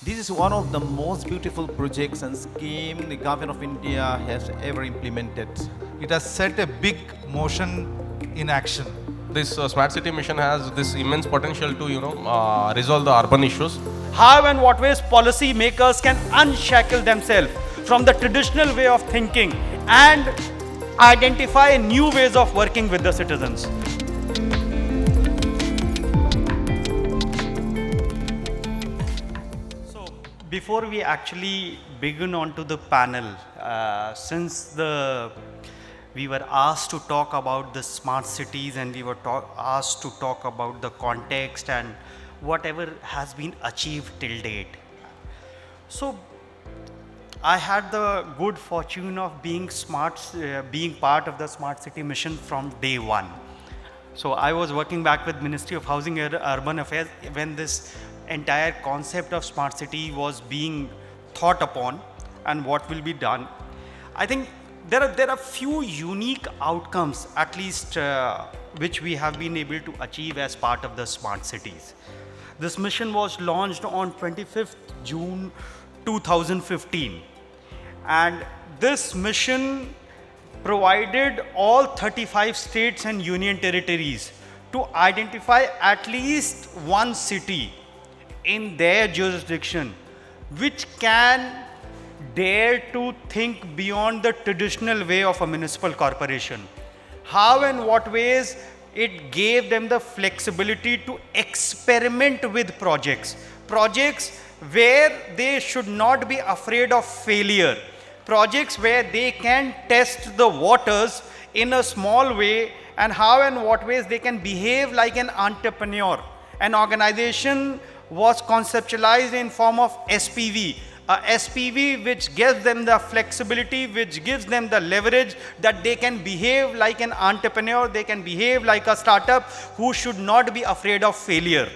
This is one of the most beautiful projects and scheme the government of India has ever implemented. It has set a big motion in action. This smart city mission has this immense potential to resolve the urban issues. How and what ways policy makers can unshackle themselves from the traditional way of thinking and identify new ways of working with the citizens. So before we actually begin onto the panel, since we were asked to talk about the smart cities and we were asked to talk about the context and whatever has been achieved till date. So I had the good fortune of being part of the smart city mission from day one. So I was working back with Ministry of Housing and Urban Affairs when this entire concept of smart city was being thought upon and what will be done. I think there are few unique outcomes, at least which we have been able to achieve as part of the smart cities. This mission was launched on 25th June 2015, and this mission provided all 35 states and union territories to identify at least one city in their jurisdiction which can dare to think beyond the traditional way of a municipal corporation. How and what ways it gave them the flexibility to experiment with projects where they should not be afraid of failure, projects where they can test the waters in a small way, and how and what ways they can behave like an entrepreneur. An organization was conceptualized in form of SPV, a SPV which gives them the flexibility, which gives them the leverage that they can behave like an entrepreneur, they can behave like a startup who should not be afraid of failure.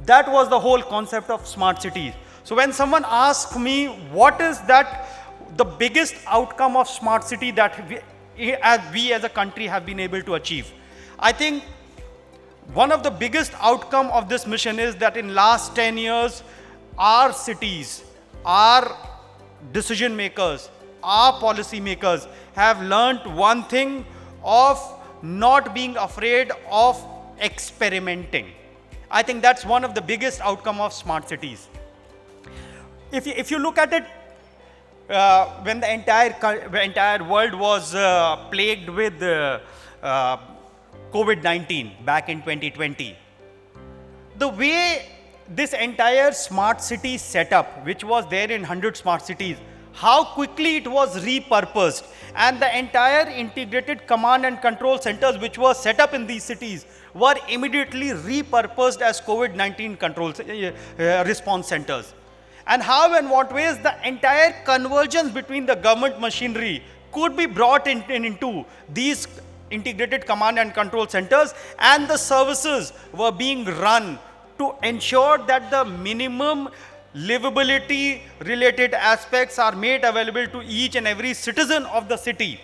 That was the whole concept of smart cities. So when someone asks me what is that the biggest outcome of smart city that we as a country have been able to achieve, I think one of the biggest outcome of this mission is that in last 10 years, our cities, our decision makers, our policy makers have learnt one thing of not being afraid of experimenting. I think that's one of the biggest outcome of smart cities. If you look at it, when the entire world was plagued with COVID-19 back in 2020, the way this entire smart city setup, which was there in 100 smart cities, how quickly it was repurposed, and the entire integrated command and control centers which were set up in these cities were immediately repurposed as COVID-19 control response centers. And how and what ways the entire convergence between the government machinery could be brought into these integrated command and control centers, and the services were being run to ensure that the minimum livability related aspects are made available to each and every citizen of the city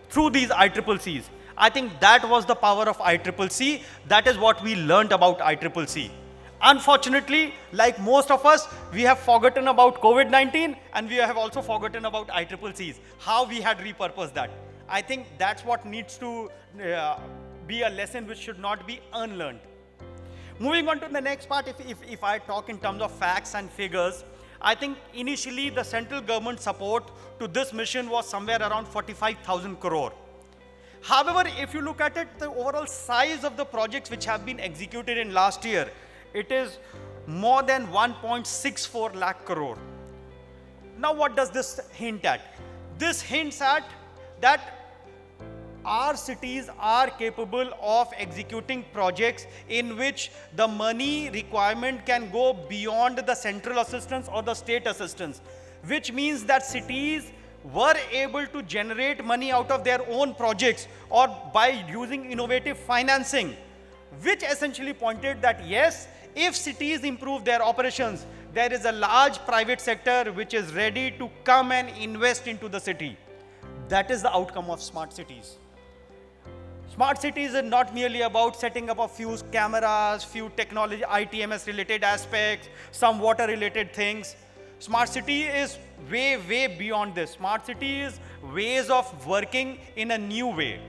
through these ICCCs. I think that was the power of ICCC. That is what we learned about ICCC. Unfortunately, like most of us, we have forgotten about COVID-19 and we have also forgotten about ICCCs, how we had repurposed that. I think that's what needs to be a lesson which should not be unlearned. Moving on to the next part, if I talk in terms of facts and figures, I think initially the central government support to this mission was somewhere around 45,000 crore. However, if you look at it, the overall size of the projects which have been executed in last year, it is more than 1.64 lakh crore. Now what does this hint at? This hints at that our cities are capable of executing projects in which the money requirement can go beyond the central assistance or the state assistance, which means that cities were able to generate money out of their own projects or by using innovative financing, which essentially pointed that yes, if cities improve their operations, there is a large private sector which is ready to come and invest into the city. That is the outcome of smart cities. Smart cities are not merely about setting up a few cameras, few technology, ITMS related aspects, some water related things. Smart city is way, way beyond this. Smart city is ways of working in a new way,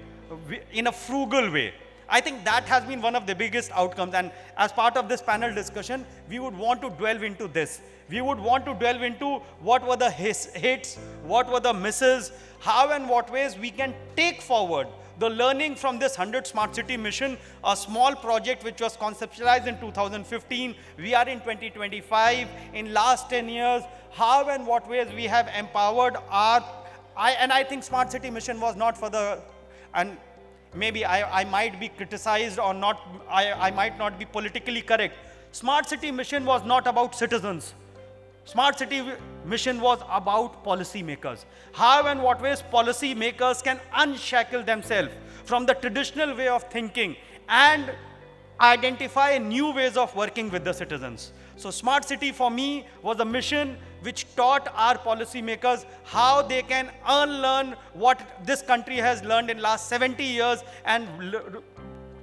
in a frugal way. I think that has been one of the biggest outcomes, and as part of this panel discussion, we would want to delve into this. We would want to delve into what were the hits, what were the misses, how and what ways we can take forward the learning from this 100 Smart City mission, a small project which was conceptualized in 2015. We are in 2025. In last 10 years, how and what ways we have empowered I think Smart City mission was not for the, and maybe I might be criticized or not, I might not be politically correct. Smart City mission was not about citizens. Smart City mission was about policymakers. How and what ways policymakers can unshackle themselves from the traditional way of thinking and identify new ways of working with the citizens. So Smart City for me was a mission which taught our policymakers how they can unlearn what this country has learned in last 70 years and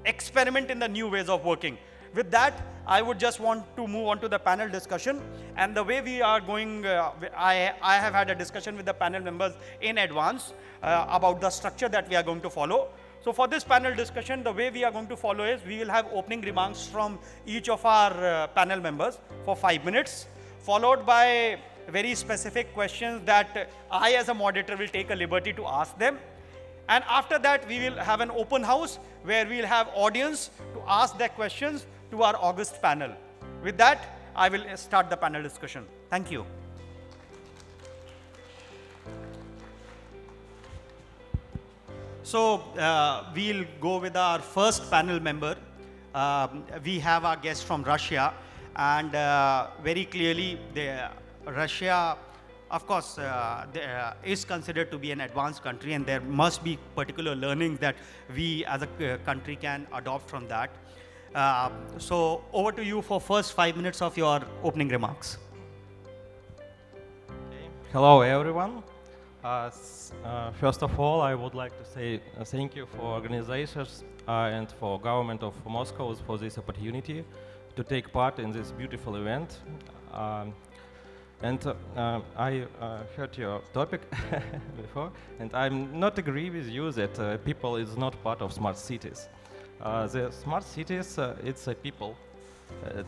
experiment in the new ways of working. With that, I would just want to move on to the panel discussion. And the way we are going, I have had a discussion with the panel members in advance about the structure that we are going to follow. So for this panel discussion, the way we are going to follow is we will have opening remarks from each of our panel members for 5 minutes, followed by very specific questions that I as a moderator will take a liberty to ask them. And after that, we will have an open house where we will have audience to ask their questions to our August panel. With that, I will start the panel discussion. Thank you. So we'll go with our first panel member. We have our guest from Russia, and very clearly, Russia, of course, is considered to be an advanced country, and there must be particular learnings that we as a country can adopt from that. So over to you for first 5 minutes of your opening remarks. Hello, everyone. First of all, I would like to say thank you for organizers and for government of Moscow for this opportunity to take part in this beautiful event. I heard your topic before, and I'm not agree with you that people is not part of smart cities. The smart cities, it's a people.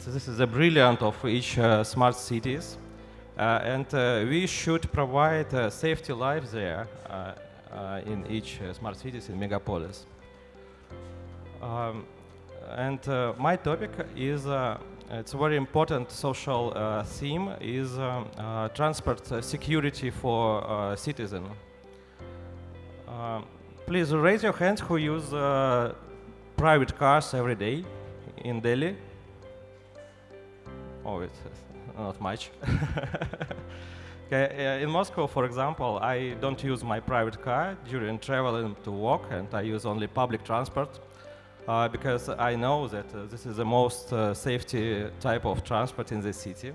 This is the brilliant of each smart cities. We should provide safety life there in each smart cities in megapolis. My topic is, it's a very important social theme, is transport security for citizens. Please raise your hands who use private cars every day in Delhi. Oh, it's not much. Okay, in Moscow, for example, I don't use my private car during traveling to work, and I use only public transport because I know that this is the most safety type of transport in the city.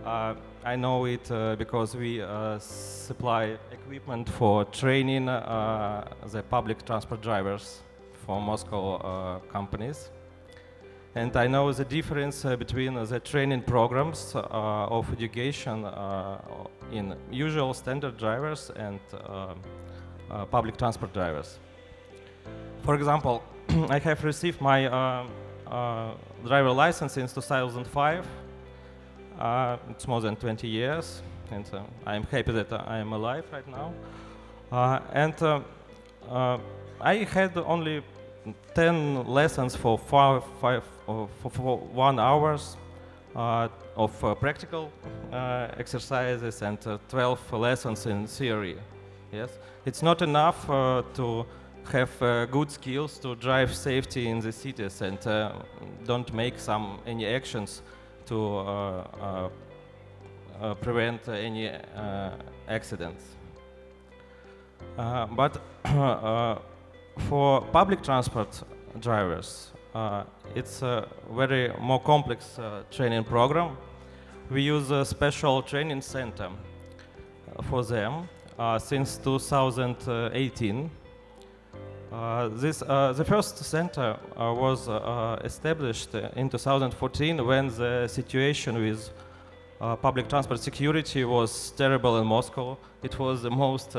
I know it because we supply equipment for training the public transport drivers for Moscow companies. And I know the difference between the training programs of education in usual standard drivers and public transport drivers. For example, I have received my driver license in 2005. It's more than 20 years, and I'm happy that I am alive right now. I had only 10 lessons for 1 hour of practical exercises and 12 lessons in theory. Yes, it's not enough to have good skills to drive safety in the cities and don't make any actions to prevent any accidents. But for public transport drivers, it's a very more complex training program. We use a special training center for them since 2018. The first center was established in 2014 when the situation with public transport security was terrible in Moscow. It was the most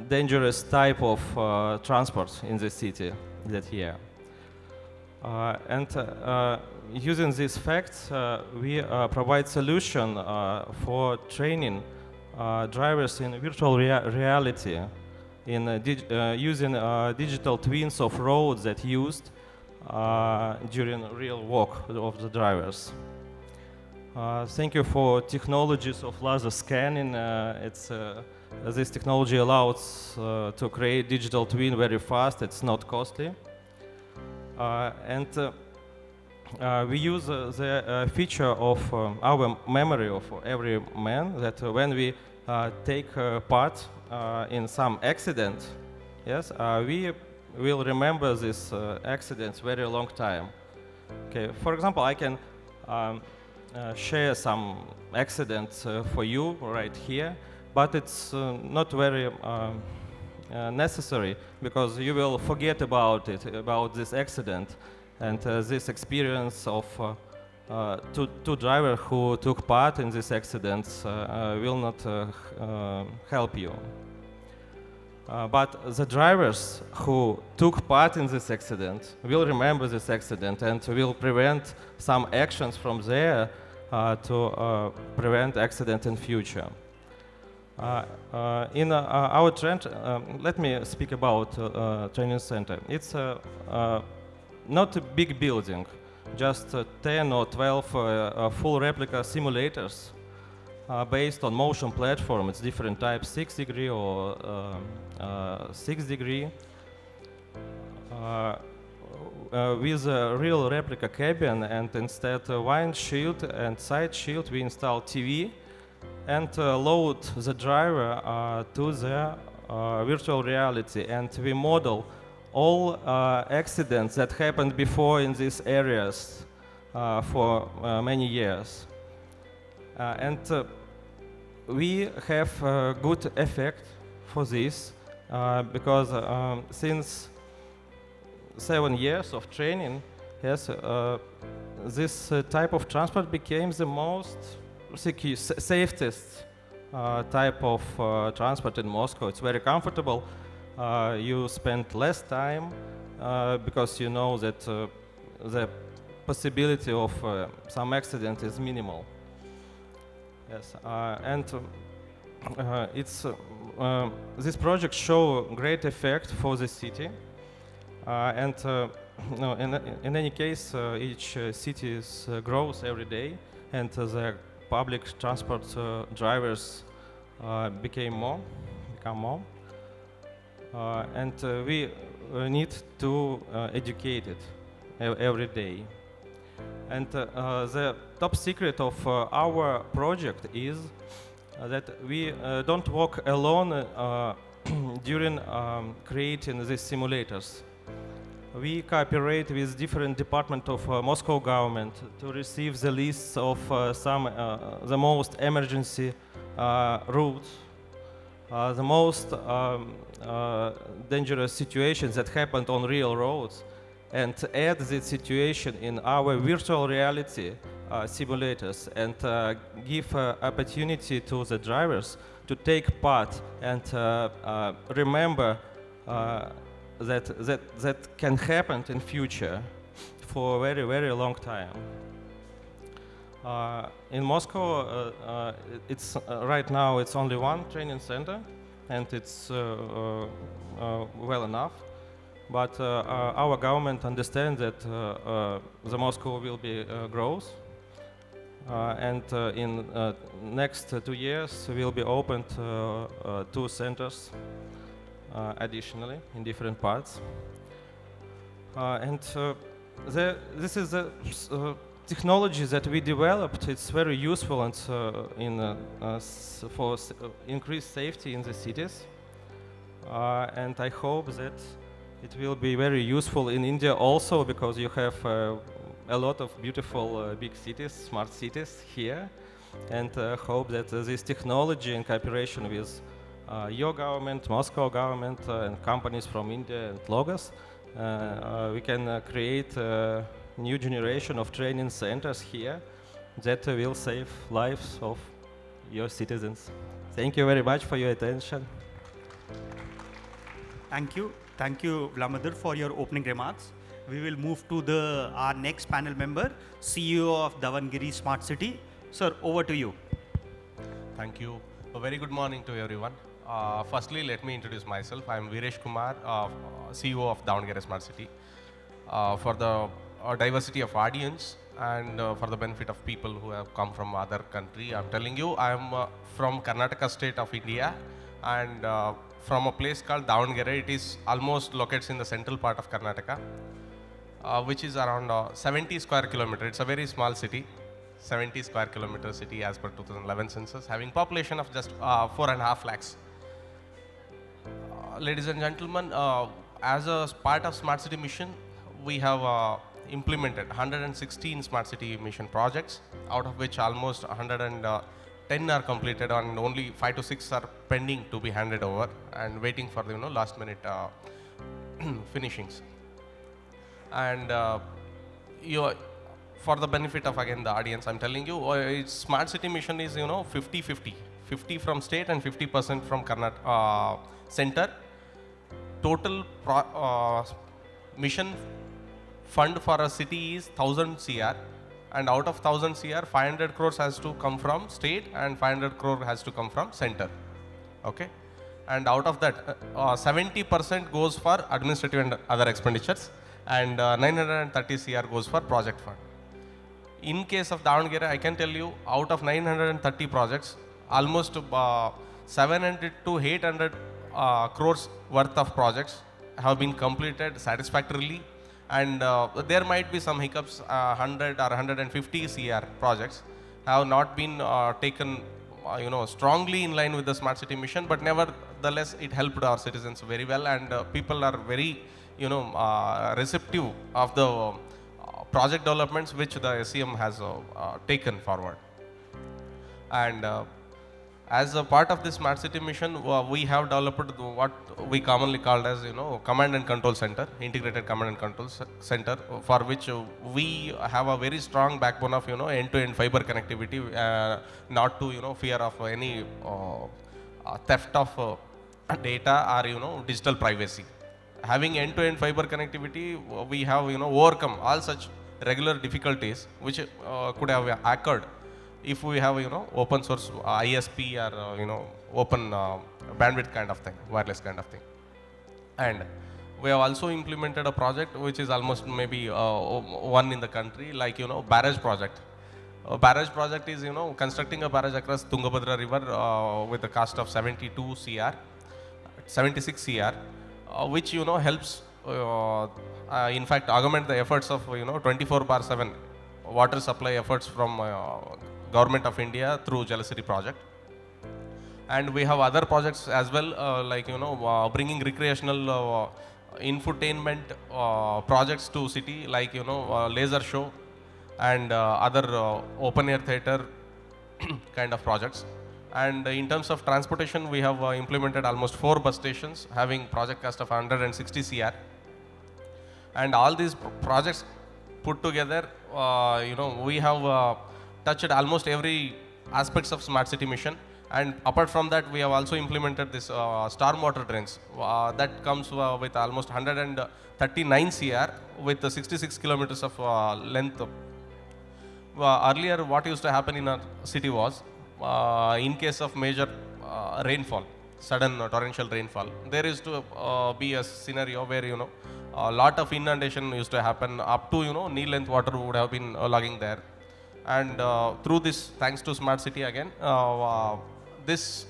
dangerous type of transport in the city that year. Using these facts, we provide solution for training drivers in virtual reality, in using digital twins of roads that used during real walk of the drivers. Thank you for technologies of laser scanning. This technology allows to create digital twin very fast. It's not costly. We use the feature of our memory of every man that when we take part in some accident, yes, we will remember this accidents very long time. Okay, for example, I can share some accidents for you right here, but it's not very necessary because you will forget about it, about this accident, and this experience of two drivers who took part in this accident will not help you. But the drivers who took part in this accident will remember this accident and will prevent some actions from there to prevent accident in future. In our trend, let me speak about training center. It's not a big building, just 10 or 12 full replica simulators based on motion platform. It's different types, 6 degree or 6 degree. With a real replica cabin, and instead windshield and side shield, we install TV and load the driver to the virtual reality, and we model all accidents that happened before in these areas for many years. We have a good effect for this because since 7 years of training, yes, this type of transport became the most safest type of transport in Moscow. It's very comfortable. You spend less time because you know that the possibility of some accident is minimal. Yes, this project show great effect for the city. No, in any case, each city grows every day, and the public transport drivers become more. We need to educate it every day. And the top secret of our project is that we don't work alone during creating these simulators. We cooperate with different departments of Moscow government to receive the lists of the most emergency routes, the most dangerous situations that happened on real roads, and add this situation in our virtual reality simulators, and give opportunity to the drivers to take part and remember that can happen in future for a very, very long time. In Moscow, it's right now it's only one training center, and it's well enough. But our government understands that the Moscow will be growth, and in next 2 years will be opened 2 centers additionally in different parts. This is the technology that we developed. It's very useful and for increased safety in the cities. And I hope that it will be very useful in India also, because you have a lot of beautiful big cities, smart cities here, and hope that this technology in cooperation with your government, Moscow government, and companies from India and Logos, we can create a new generation of training centers here that will save lives of your citizens. Thank you very much for your attention. Thank you. Thank you, Vlamadar, for your opening remarks. We will move to our next panel member, CEO of Dawangiri Smart City. Sir, over to you. Thank you. A very good morning to everyone. Firstly, let me introduce myself. I am Viresh Kumar, CEO of Dawangiri Smart City. For the diversity of audience and for the benefit of people who have come from other country, I'm telling you, I am from Karnataka state of India, and from a place called Dawangiri. It is almost located in the central part of Karnataka, which is around 70 square kilometers. It's a very small city, 70 square kilometer city as per 2011 census, having population of just 4.5 lakhs. Ladies and gentlemen, as a part of Smart City mission, we have implemented 116 Smart City mission projects, out of which almost 110 are completed and only 5 to 6 are pending to be handed over and waiting for the last minute finishings. And for the benefit of again the audience, I'm telling you, Smart City mission is 50-50, 50 from state and 50% from Karnataka center. Total mission fund for a city is 1000 crore, and out of 1000 crore, 500 crores has to come from state and 500 crore has to come from center. Okay, and out of that, 70% goes for administrative and other expenditures, and 930 crore goes for project fund. In case of Dawangiri, I can tell you, out of 930 projects, almost 700 to 800 crores worth of projects have been completed satisfactorily, and there might be some hiccups. 100 or 150 CR projects have not been taken strongly in line with the Smart City mission, but nevertheless it helped our citizens very well, and people are very receptive of the project developments which the SCM has taken forward. And as a part of this Smart City mission, we have developed what we commonly called as command and control center, integrated command and control center, for which we have a very strong backbone of end-to-end fiber connectivity, not to fear of any theft of data or digital privacy. Having end-to-end fiber connectivity, we have overcome all such regular difficulties which could have occurred if we have open source ISP or open bandwidth kind of thing, wireless kind of thing. And we have also implemented a project which is almost maybe one in the country, like barrage project. A barrage project is constructing a barrage across Tungabhadra river with a cost of 76 CR, which helps in fact augment the efforts of 24/7 water supply efforts from Government of India through Jal City project. And we have other projects as well, like bringing recreational infotainment projects to city, like laser show and other open air theater kind of projects. And in terms of transportation, we have implemented almost 4 bus stations having project cost of 160 CR. And all these projects put together, we have touched almost every aspects of Smart City mission. And apart from that, we have also implemented this stormwater drains that comes with almost 139 CR with 66 kilometers of length. Earlier, what used to happen in our city was, in case of major rainfall, sudden torrential rainfall, there used to be a scenario where a lot of inundation used to happen. Up to knee length water would have been logging there. And through this, thanks to Smart City again, this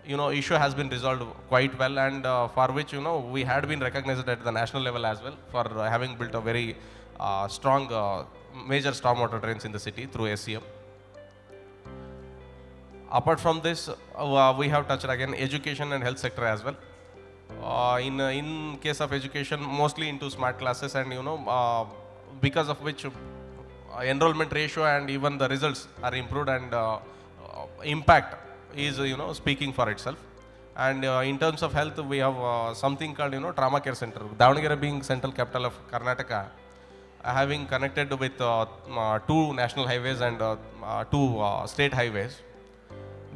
issue has been resolved quite well, and for which we had been recognized at the national level as well for having built a very strong major stormwater drains in the city through SCM. Apart from this, we have touched again education and health sector as well. In case of education, mostly into smart classes, and because of which enrollment ratio and even the results are improved, and impact is speaking for itself. And in terms of health, we have something called, trauma care center. Dawangiri being central capital of Karnataka, having connected with two national highways and two state highways.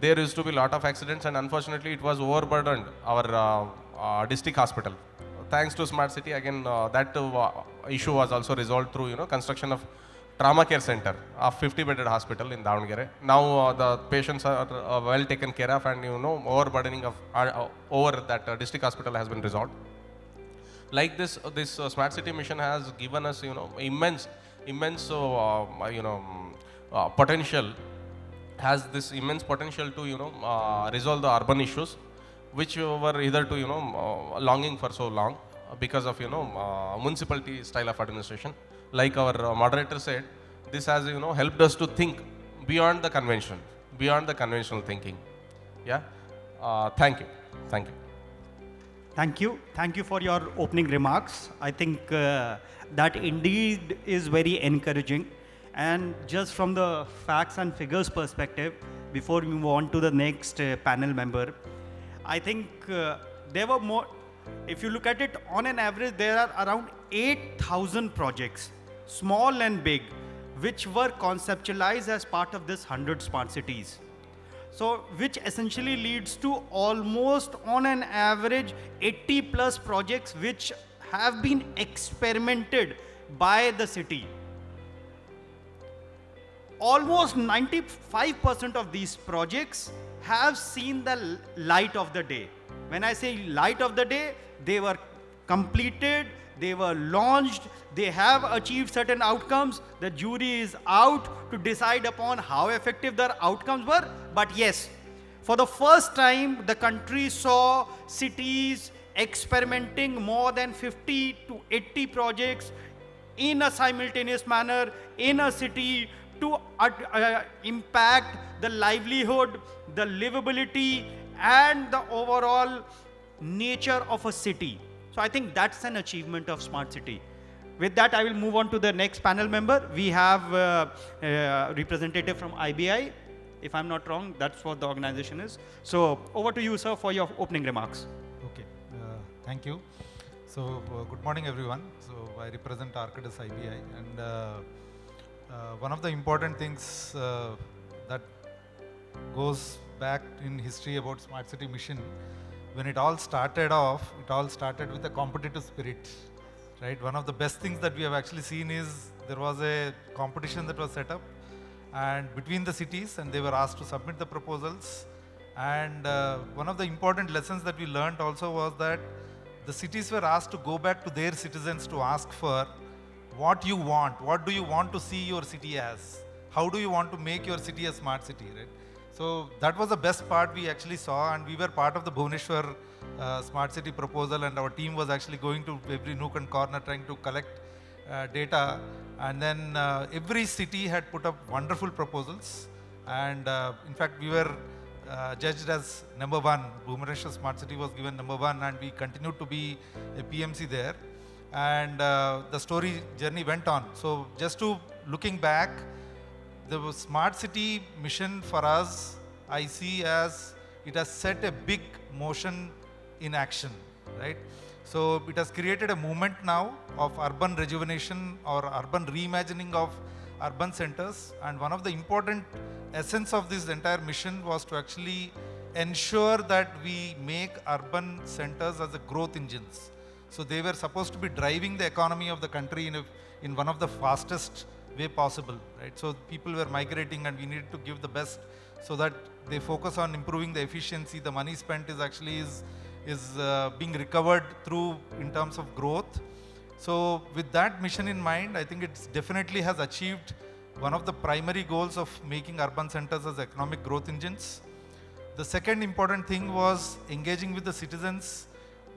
There used to be a lot of accidents, and unfortunately it was overburdened our district hospital. Thanks to smart city, again that issue was also resolved through construction of trauma care center, a 50-bedded hospital in Dawangiri. Now the patients are well taken care of, and overburdening of over that district hospital has been resolved. Like this smart city mission has given us immense potential, has this immense potential to resolve the urban issues which were hitherto longing for so long because of municipality style of administration. Like our moderator said, this has helped us to think beyond the convention, beyond the conventional thinking. Yeah. Thank you. Thank you. Thank you. Thank you for your opening remarks. I think that indeed is very encouraging. And just from the facts and figures perspective, before we move on to the next panel member, I think there were more, if you look at it on an average, there are around 8,000 projects, small and big, which were conceptualized as part of this 100 smart cities. So, which essentially leads to almost on an average 80 plus projects which have been experimented by the city. Almost 95% of these projects have seen the light of the day. When I say light of the day, they were completed, they were launched, they have achieved certain outcomes. The jury is out to decide upon how effective their outcomes were. But yes, for the first time, the country saw cities experimenting more than 50 to 80 projects in a simultaneous manner in a city to impact the livelihood, the livability, and the overall nature of a city. So I think that's an achievement of smart city. With that, I will move on to the next panel member. We have a representative from IBI. If I'm not wrong, that's what the organization is. So over to you, sir, for your opening remarks. Okay, thank you. So good morning, everyone. So I represent Arcadis IBI, and one of the important things that goes back in history about Smart City Mission, when it all started off, it all started with a competitive spirit, right? One of the best things that we have actually seen is there was a competition that was set up and between the cities, and they were asked to submit the proposals. And one of the important lessons that we learned also was that the cities were asked to go back to their citizens to ask for what you want, what do you want to see your city as, how do you want to make your city a smart city, right? So that was the best part we actually saw, and we were part of the Bhubaneswar smart city proposal, and our team was actually going to every nook and corner trying to collect data, and then every city had put up wonderful proposals, and in fact we were judged as number one. Bhubaneswar smart city was given number one, and we continued to be a PMC there, and the story journey went on. So just to looking back, the smart city mission for us, I see as it has set a big motion in action, right? So it has created a movement now of urban rejuvenation or urban reimagining of urban centers, and one of the important essence of this entire mission was to actually ensure that we make urban centers as a growth engines. So they were supposed to be driving the economy of the country in one of the fastest way possible, right? So people were migrating, and we needed to give the best so that they focus on improving the efficiency. The money spent is actually being recovered through in terms of growth. So with that mission in mind, I think it definitely has achieved one of the primary goals of making urban centers as economic growth engines. The second important thing was engaging with the citizens.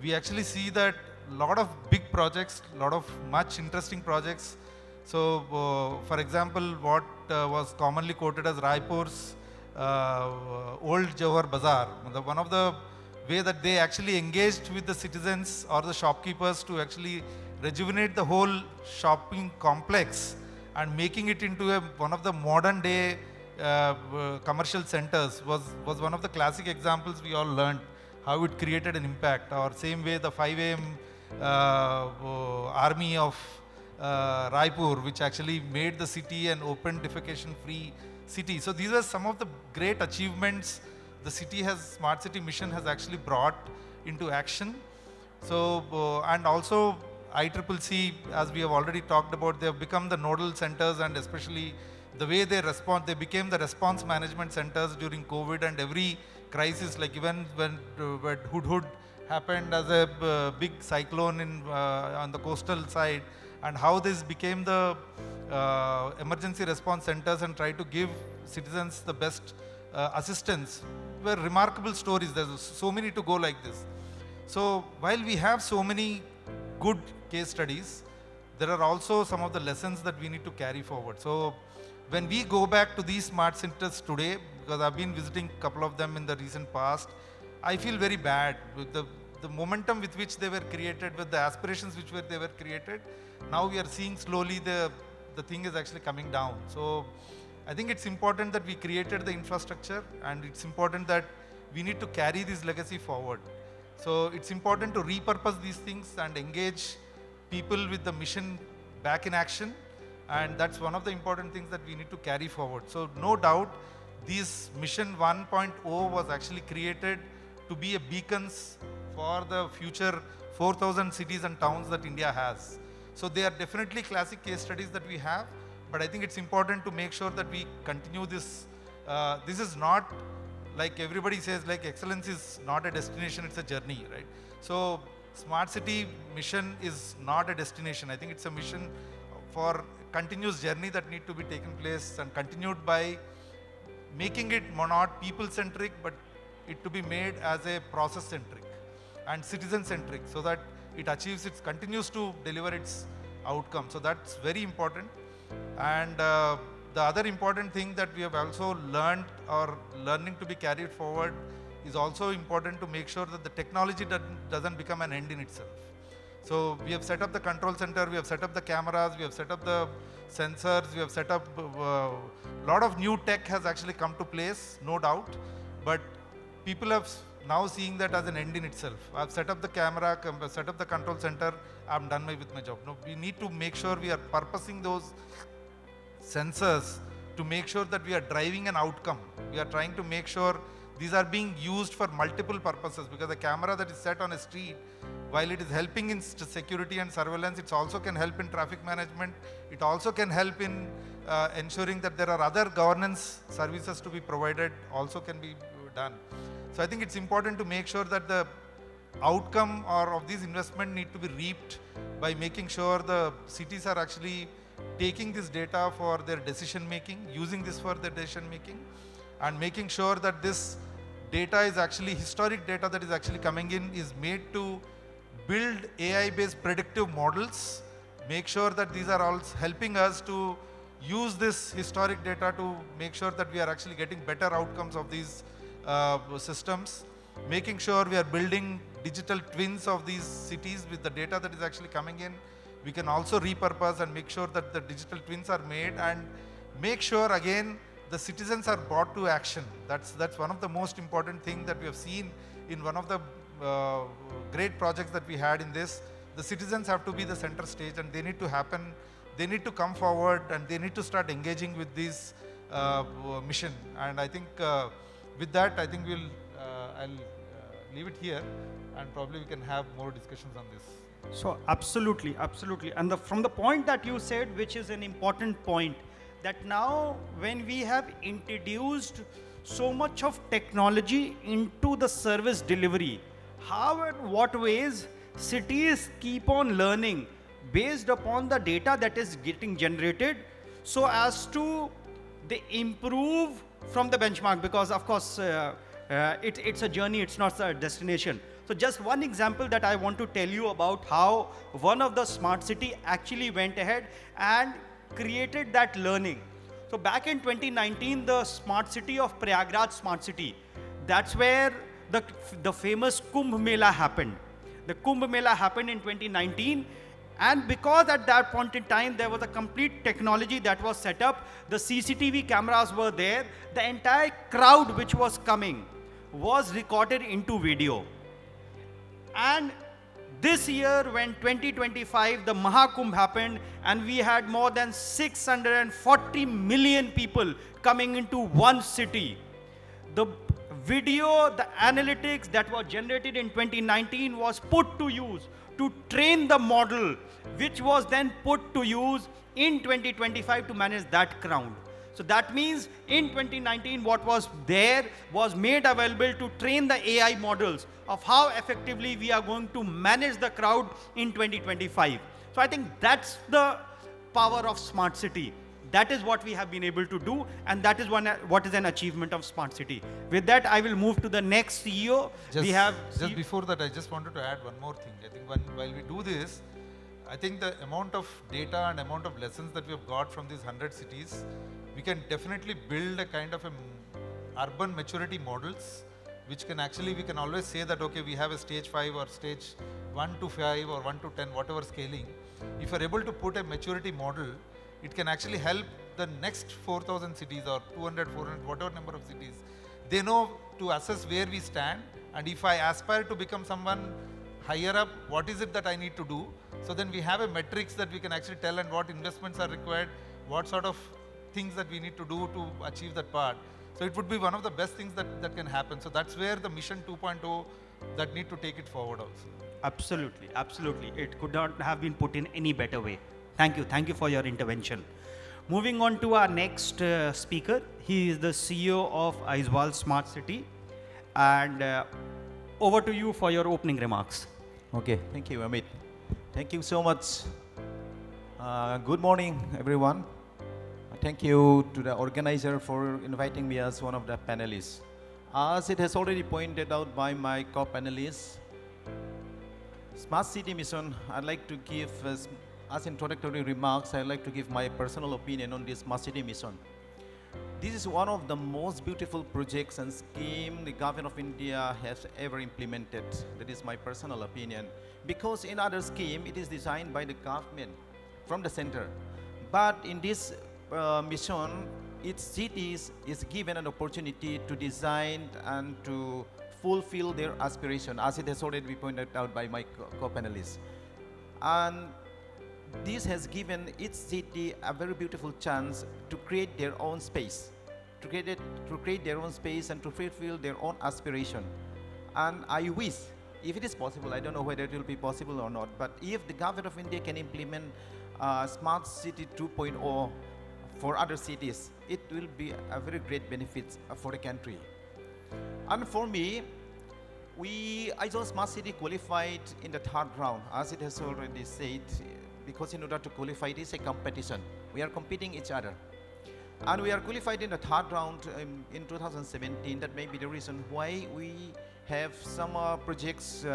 We actually see that a lot of big projects, a lot of much interesting projects. So, for example, what was commonly quoted as Raipur's old Jawhar Bazaar, one of the way that they actually engaged with the citizens or the shopkeepers to actually rejuvenate the whole shopping complex and making it into one of the modern day commercial centers was one of the classic examples we all learned how it created an impact. Or same way the 5 a.m. Army of Raipur, which actually made the city an open defecation free city. So these are some of the great achievements the city has, smart city mission has actually brought into action. So and also ICCC, as we have already talked about, they have become the nodal centers, and especially the way they respond, they became the response management centers during COVID and every crisis, like even when Hudhud happened as a big cyclone in on the coastal side, and how this became the emergency response centers and try to give citizens the best assistance, were remarkable stories. There's so many to go like this. So while we have so many good case studies, there are also some of the lessons that we need to carry forward. So when we go back to these smart centers today, because I've been visiting a couple of them in the recent past, I feel very bad with the momentum with which they were created, with the aspirations they were created. Now we are seeing slowly the thing is actually coming down. So I think it's important that we created the infrastructure, and it's important that we need to carry this legacy forward. So it's important to repurpose these things and engage people with the mission back in action. And that's one of the important things that we need to carry forward. So no doubt, this mission 1.0 was actually created to be a beacons for the future 4,000 cities and towns that India has. So they are definitely classic case studies that we have, but I think it's important to make sure that we continue this. This is not, like everybody says, like excellence is not a destination, it's a journey, right? So smart city mission is not a destination. I think it's a mission for continuous journey that need to be taken place and continued by making it not people-centric, but it to be made as a process-centric and citizen-centric, so that it achieves its, continues to deliver its outcome. So that's very important. And the other important thing that we have also learned or learning to be carried forward is also important to make sure that the technology doesn't become an end in itself. So we have set up the control center, we have set up the cameras, we have set up the sensors, we have set up lot of new tech has actually come to place, no doubt, but people have now seeing that as an end in itself. I've set up the camera, set up the control center, I'm done with my job. No, we need to make sure we are purposing those sensors to make sure that we are driving an outcome. We are trying to make sure these are being used for multiple purposes, because the camera that is set on a street, while it is helping in security and surveillance, it also can help in traffic management. It also can help in ensuring that there are other governance services to be provided, also can be done. So I think it's important to make sure that the outcome or of this investment need to be reaped by making sure the cities are actually taking this data for their decision making, using this for their decision making, and making sure that this data is actually, historic data that is actually coming in is made to build AI-based predictive models, make sure that these are all helping us to use this historic data to make sure that we are actually getting better outcomes of these systems, making sure we are building digital twins of these cities with the data that is actually coming in. We can also repurpose and make sure that the digital twins are made, and make sure again the citizens are brought to action. That's one of the most important thing that we have seen in one of the great projects that we had in this. The citizens have to be the center stage, and they need to happen, they need to come forward, and they need to start engaging with this mission. And I think with that, I think I'll leave it here, and probably we can have more discussions on this. So absolutely, absolutely. And from the point that you said, which is an important point, that now when we have introduced so much of technology into the service delivery, how and what ways cities keep on learning based upon the data that is getting generated, so as to they improve from the benchmark, because of course it's a journey, it's not a destination. So just one example that I want to tell you about how one of the smart city actually went ahead and created that learning. So back in 2019, the smart city of Prayagraj smart city, that's where the famous Kumbh Mela happened. The Kumbh Mela happened in 2019, and because at that point in time there was a complete technology that was set up, the CCTV cameras were there, the entire crowd which was coming was recorded into video. And this year, when 2025, the Mahakumbh happened, and we had more than 640 million people coming into one city. The video, the analytics that was generated in 2019 was put to use to train the model, which was then put to use in 2025 to manage that crowd. So that means in 2019, what was there was made available to train the AI models of how effectively we are going to manage the crowd in 2025. So I think that's the power of smart city. That is what we have been able to do, and that is what is an achievement of smart city. With that, I will move to the next CEO. Just before that, I just wanted to add one more thing. I think while we do this, I think the amount of data and amount of lessons that we have got from these 100 cities, we can definitely build a kind of urban maturity models, which can actually, we can always say that, okay, we have a stage 5 or stage 1 to 5 or 1 to 10, whatever scaling. If you're able to put a maturity model, it can actually help the next 4,000 cities or 200, 400, whatever number of cities. They know to assess where we stand, and if I aspire to become someone higher up, what is it that I need to do? So then we have a metrics that we can actually tell, and what investments are required, what sort of things that we need to do to achieve that part. So it would be one of the best things that can happen. So that's where the mission 2.0 that need to take it forward also. Absolutely, absolutely. It could not have been put in any better way. Thank you for your intervention. Moving on to our next speaker. He is the CEO of Aizwal Smart City. And over to you for your opening remarks. Okay, thank you, Amit. Thank you so much. Good morning, everyone. Thank you to the organizer for inviting me as one of the panelists. As it has already pointed out by my co-panelists, Smart City Mission, I'd like to give, as introductory remarks, I'd like to give my personal opinion on this Smart City Mission. This is one of the most beautiful projects and scheme the government of India has ever implemented. That is my personal opinion. Because in other scheme, it is designed by the government from the center. But in this mission, each cities is given an opportunity to design and to fulfill their aspiration, as it has already been pointed out by my co-panelists. And this has given each city a very beautiful chance to create their own space, to create their own space and to fulfill their own aspiration. And I wish, if it is possible, I don't know whether it will be possible or not, but if the government of India can implement Smart City 2.0 for other cities, it will be a very great benefit for the country. And for me, Aizwal Smart City qualified in the third round, as it has already said, because in order to qualify, it is a competition. We are competing each other. And we are qualified in the third round in 2017. That may be the reason why we have some projects,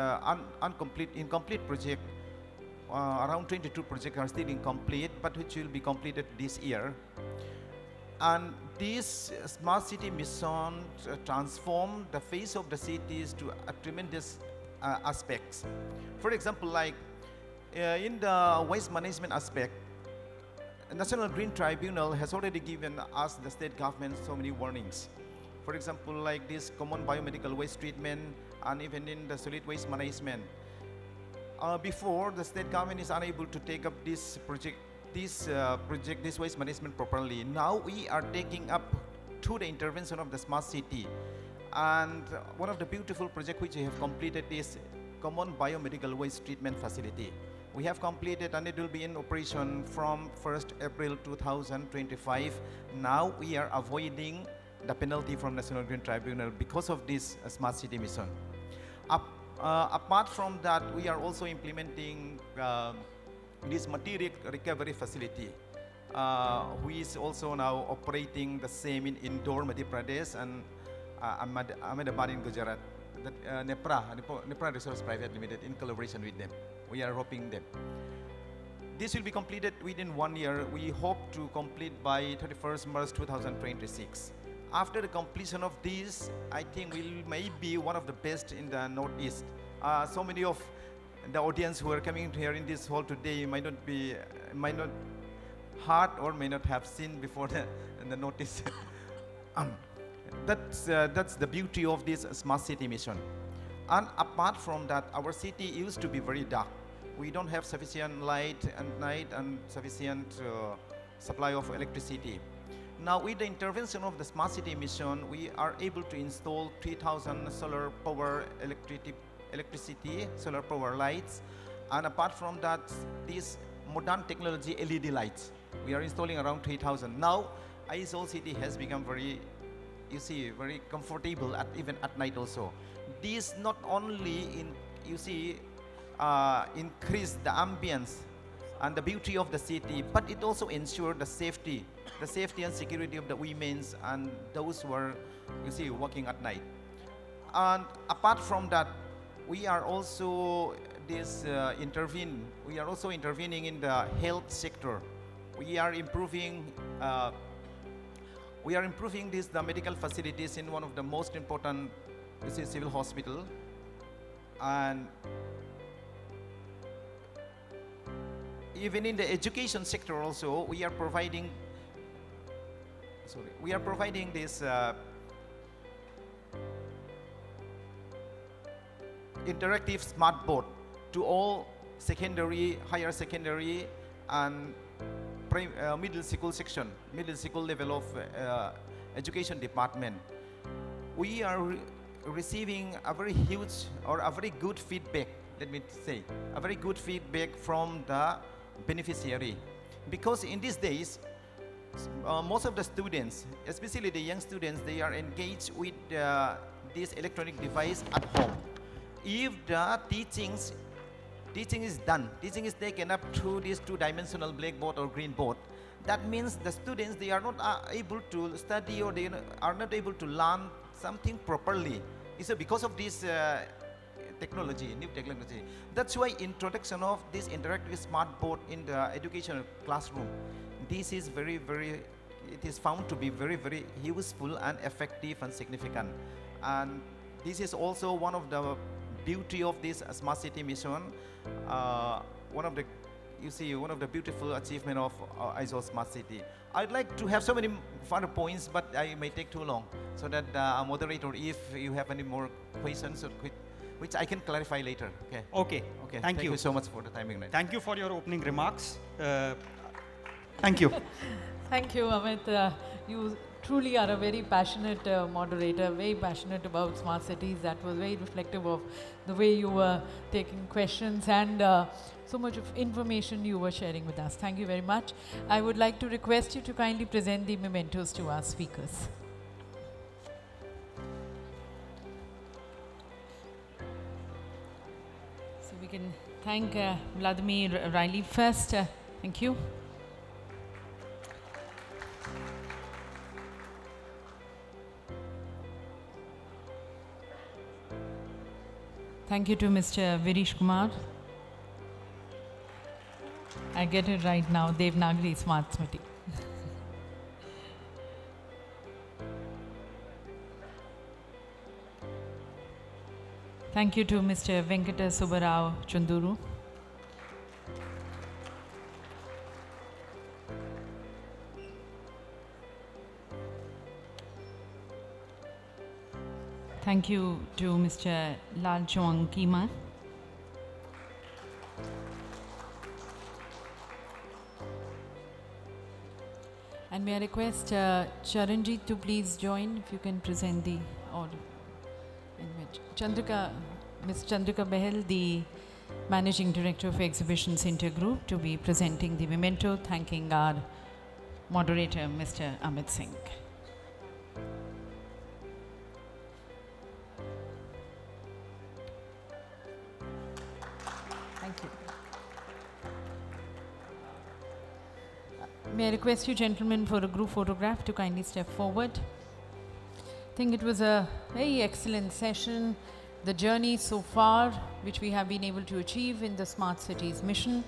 incomplete project. Around 22 projects are still incomplete, but which will be completed this year. And this Smart City Mission transform the face of the cities to a tremendous aspects. For example, like in the waste management aspect, National Green Tribunal has already given us, the state government, so many warnings. For example, like this common biomedical waste treatment, and even in the solid waste management. Before, the state government is unable to take up this waste management properly. Now we are taking up through the intervention of the smart city. And one of the beautiful projects which we have completed is common biomedical waste treatment facility. We have completed, and it will be in operation from 1st April 2025. Now we are avoiding the penalty from National Green Tribunal because of this smart city mission. Apart from that, we are also implementing this material recovery facility, which is also now operating the same in Indore, Madhya Pradesh, and Ahmedabad in Gujarat. That Nepra Resource Private Limited, in collaboration with them. We are hoping them. This will be completed within 1 year. We hope to complete by 31st March 2026. After the completion of this, I think we may be one of the best in the Northeast. So many of the audience who are coming here in this hall today might not heard or may not have seen before the notice. that's the beauty of this smart city mission. And apart from that, our city used to be very dark. We don't have sufficient light at night and sufficient supply of electricity. Now, with the intervention of the smart city mission, we are able to install 3,000 solar power electricity, solar power lights, and apart from that, this modern technology LED lights. We are installing around 3,000. Now, Aizwal city has become very, you see, very comfortable even at night also. This not only increase the ambience and the beauty of the city, but it also ensures the safety and security of the women and those who are, working at night. And apart from that, we are also intervening in the health sector. We are improving the medical facilities in one of the most important civil hospital, and even in the education sector also we are providing this interactive smart board to all secondary, higher secondary and middle school level of education department. We are receiving a very huge or a very good feedback, let me say, a very good feedback from the beneficiary. Because in these days, most of the students, especially the young students, they are engaged with this electronic device at home. If the teaching is done, teaching is taken up through this two-dimensional blackboard or green board, that means the students, they are not able to study or they are not able to learn something properly. It's because of this new technology. That's why introduction of this interactive smart board in the educational classroom, this is it is found to be very, very useful and effective and significant. And this is also one of the beauty of this smart city mission. One of the beautiful achievement of Aizwal Smart City. I'd like to have so many further points, but I may take too long. So that moderator, if you have any more questions, which I can clarify later. Okay. Thank you. Thank you so much for the timing. Thank you for your opening remarks. Thank you. Thank you, Amit. You truly are a very passionate moderator, very passionate about smart cities. That was very reflective of the way you were taking questions and so much of information you were sharing with us. Thank you very much. I would like to request you to kindly present the mementos to our speakers. So we can thank Vladimir Riley first. Thank you. Thank you to Mr. Virish Kumar. I get it right now, Devanagari Smart City. Thank you to Mr. Venkata Subbarao Chunduru. Thank you to Mr. Lal Chuang Kima. And may I request Charanjit to please join, if you can present the order. Ms. Chandrika Behel, the Managing Director of Exhibitions Intergroup, to be presenting the memento, thanking our moderator, Mr. Amit Singh. Thank you. May I request you gentlemen for a group photograph to kindly step forward. I think it was a very excellent session. The journey so far, which we have been able to achieve in the Smart Cities mission,